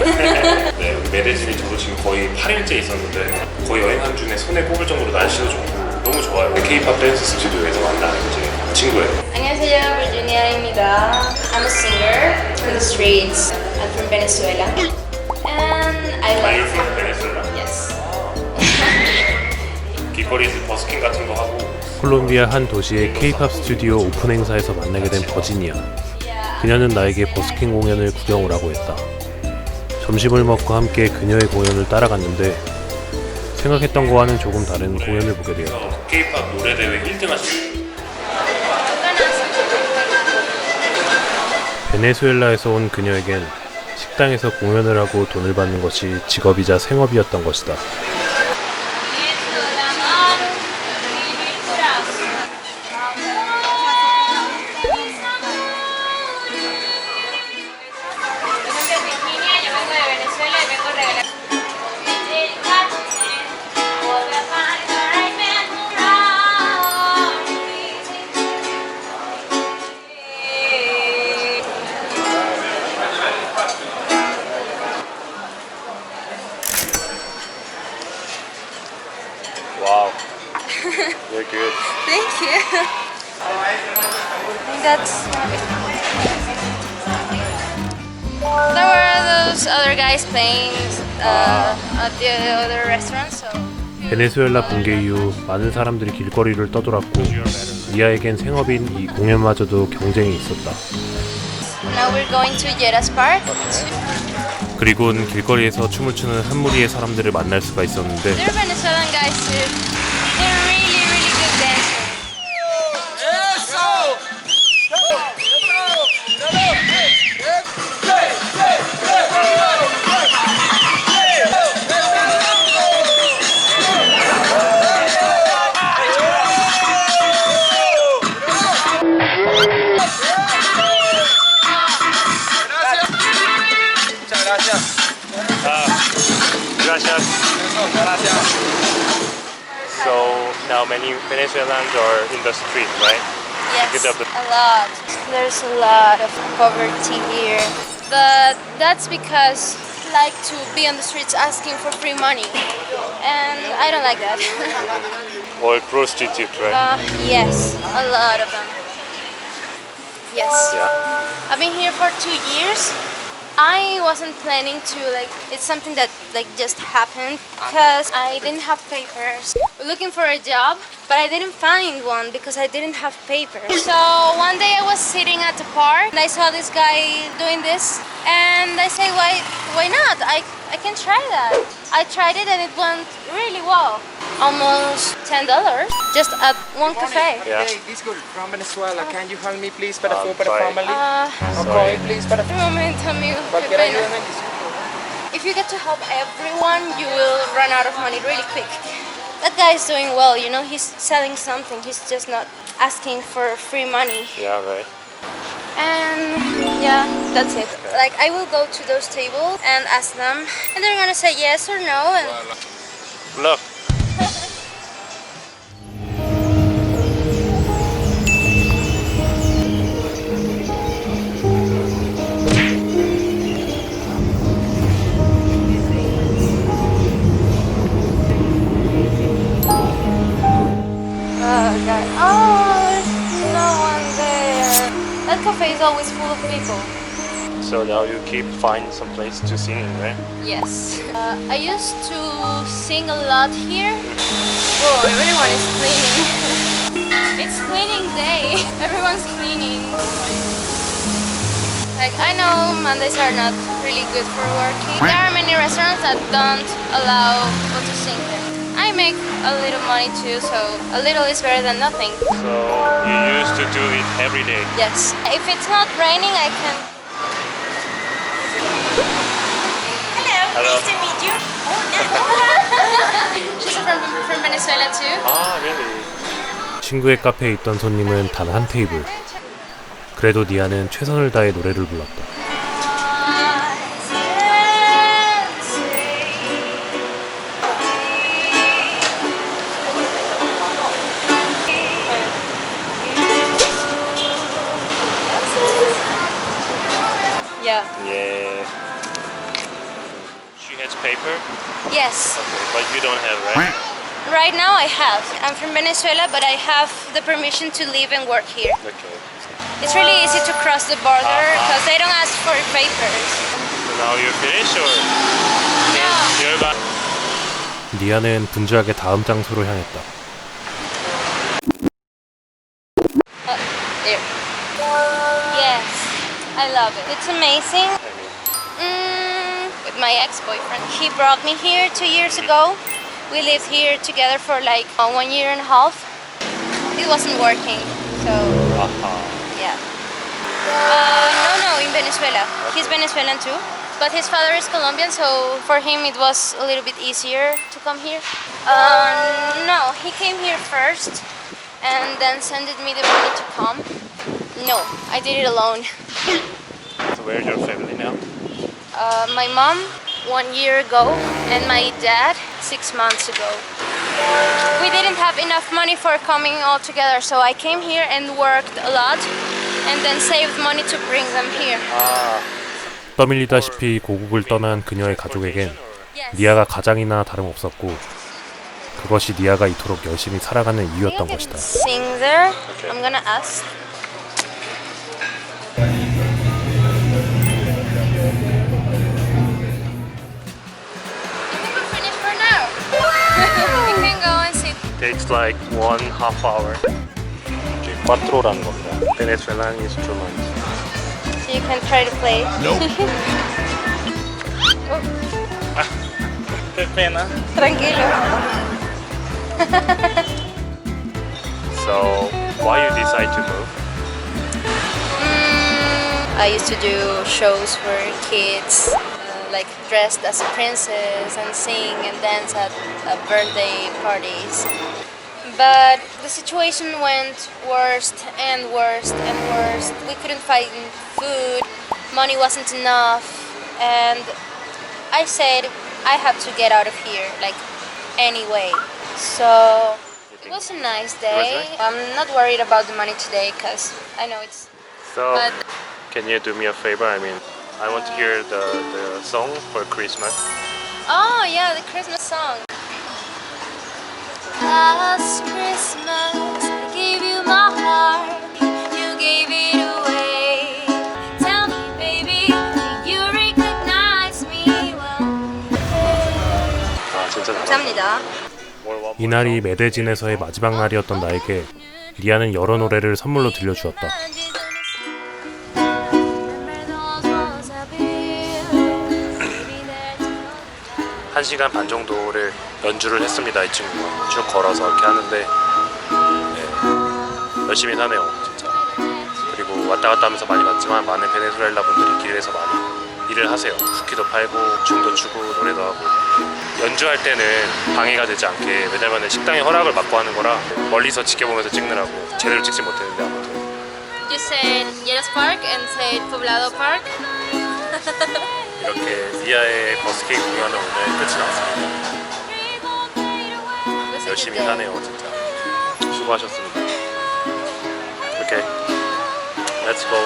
네, 메데진이 저도 지금 거의 8일째 있었는데 거의 여행 한 중에 손에 꼽을 정도로 날씨도 좋고 너무 좋아요. K-pop 댄스 스튜디오에서 만난 이제 친구예요. 안녕하세요, Virginia입니다. I'm a singer from the streets. I'm from Venezuela. And I Are you like... from Venezuela? Yes. 길거리에서 버스킹 같은 거 하고 콜롬비아 한 도시의 K-pop 스튜디오 오픈 행사에서 만나게 된 버지니아. 그녀는 나에게 버스킹 공연을 구경 오라고 했다. 점심을 먹고 함께 그녀의 공연을 따라갔는데 생각했던 거와는 조금 다른 공연을 보게 되었다. K-pop 노래 대회 1등 하셨어요. 베네수엘라에서 온 그녀에겐 식당에서 공연을 하고 돈을 받는 것이 직업이자 생업이었던 것이다. Wow. Very good. Thank you. I think that's... There were those other guys playing at the other restaurant, so... 베네수엘라 붕괴 이후 많은 사람들이 길거리를 떠돌았고 니아에겐 생업인 이 공연마저도 경쟁이 있었다. Now we're going to Lleras Park. 그리고는 길거리에서 춤을 추는 한 무리의 사람들을 만날 수가 있었는데 They're Venezuelan guys too. They're really, really good dancers. Gracias. So now many Venezuelans are in the street, right? Yes, a lot. There's a lot of poverty here. But that's because I like to be on the streets asking for free money. And I don't like that. Or prostitute, right? Yes, a lot of them. Yes. Yeah. I've been here for 2 years. I wasn't planning to, it's something that just happened because I didn't have papers. Looking for a job, but I didn't find one because I didn't have papers. So one day I was sitting at the park and I saw this guy doing this and I say, why not? I can try that. I tried it and it went really well. Almost $10 just at one cafe. Yeah. Hey, this girl from Venezuela. Can you help me please para food para sorry. family? Sorry. Okay, please para Un momento, amigo. Qué cualquier pena. ayuda necesito. If you get to help everyone, you will run out of money really quick. That guy is doing well, you know, he's selling something. He's just not asking for free money. Yeah, right. And yeah, that's it. Like, I will go to those tables and ask them, and they're gonna say yes or no. And Look. God. Oh, there's no one there. That cafe is always full of people. So now you keep find some place to sing, right? Yes. I used to sing a lot here. Oh, everyone is cleaning. It's cleaning day. Everyone's cleaning. Like, I know Mondays are not really good for working. There are many restaurants that don't allow people to sing there. I make a little money too, so a little is better than nothing. So you used to do it every day. Yes. If it's not raining, I can... Hello. Nice to meet you. She's from Venezuela too. Ah, really? 친구의 카페에 있던 손님은 단 한 테이블. 그래도 니아는 최선을 다해 노래를 불렀다. Yeah. Yeah. you have paper? Yes. Okay, but you don't have, right? Right now I have. I'm from Venezuela, but I have the permission to live and work here. Okay. It's really easy to cross the border because they don't ask for papers. So now you're finished or No. you're back? 니아는 분주하게 다음 장소로 향했다. There. Yes, I love it. It's amazing. With my ex-boyfriend. He brought me here 2 years ago. We lived here together for like 1 year and a half. It wasn't working, so yeah. No, in Venezuela. He's Venezuelan too. But his father is Colombian, so for him it was a little bit easier to come here. No, he came here first and then sent me the money to come. No, I did it alone. So where's your family now? My mom 1 year ago and my dad 6 months ago. We didn't have enough money for coming all together, so I came here and worked a lot and then saved money to bring them here. 떠밀리다시피 고국을 떠난 그녀의 가족에겐 Yes. 니아가 가장이나 다름없었고 그것이 니아가 이토록 열심히 살아가는 You 이유였던 can 것이다. sing there. I'm gonna ask. I think we're finished for now. You can go and sit. Takes like 1.5 hour. 이게 quattro라는 겁니다. Venezuelan instrument. So you can try to play. Qué pena. Tranquilo. So why you decide to move? I used to do shows for kids, like dressed as a princess and sing and dance at birthday parties. But the situation went worse and worse and worse. We couldn't find food, money wasn't enough, and I said I have to get out of here, like anyway. So it was a nice day. I'm not worried about the money today because I know it's. So But can you do me a favor? I mean, I want to hear the song for Christmas. oh yeah, the Christmas song. Last Christmas I gave you my heart, you gave it away. Tell me, baby, do you recognize me well? 아 진짜 잘한다. 감사합니다. 이날이 메데진에서의 마지막 날이었던 나에게 니아는 여러 노래를 선물로 들려주었다. 1시간 반 정도를 연주를 했습니다. 이 친구가 쭉 걸어서 이렇게 하는데 네, 열심히 사네요 진짜. 그리고 왔다 갔다 하면서 많이 봤지만 많은 베네수엘라 분들이 길에서 많이 일을 하세요. 쿠키도 팔고 춤도 추고 노래도 하고. 연주할 때는 방해가 되지 않게, 왜냐면 식당의 허락을 받고 하는 거라 멀리서 지켜보면서 찍느라고 제대로 찍지 못했는데 아무튼 You said Lleras Park and said Poblado Park. 이렇게 니아의 버스킹 공연은 오늘 끝이 났습니다. 열심히 사네요 진짜. 수고하셨습니다. 오케이, let's go.